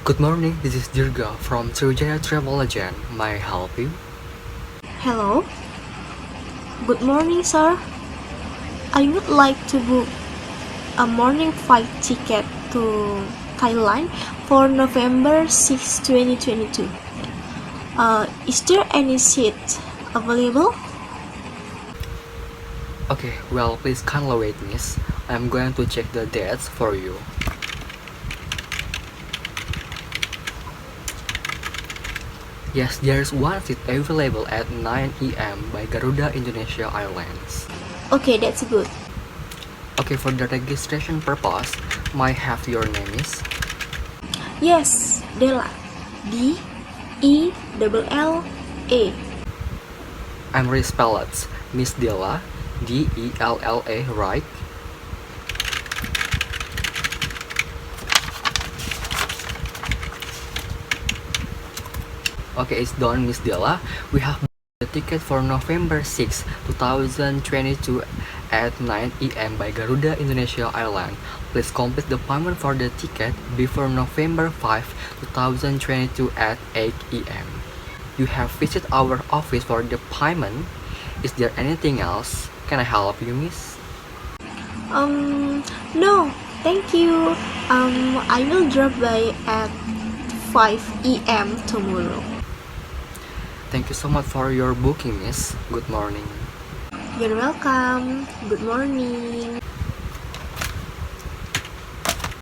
Good morning, this is Dirga from Dirga Travel Agent. May I help you? Hello. Good morning, sir. I would like to book a morning flight ticket to Thailand for November 6, 2022. Is there any seat available? Okay, well, please kindly wait, miss. I'm going to check the dates for you. Yes, there's one seat available at 9 a.m. by Garuda Indonesia Airlines. Okay, that's good. Okay, for the registration purpose, may I have your name, miss? Yes, Della. Della. I'm respelled Miss Della, Della, right? Okay, it's done, Miss Della. We have the ticket for November 6, 2022 at 9 a.m. by Garuda Indonesia Airlines. Please complete the payment for the ticket before November 5, 2022 at 8 a.m. You have visited our office for the payment. Is there anything else? Can I help you, miss? No, thank you. I will drop by at 5 a.m. tomorrow. Thank you so much for your booking, miss. Good morning. You're welcome. Good morning.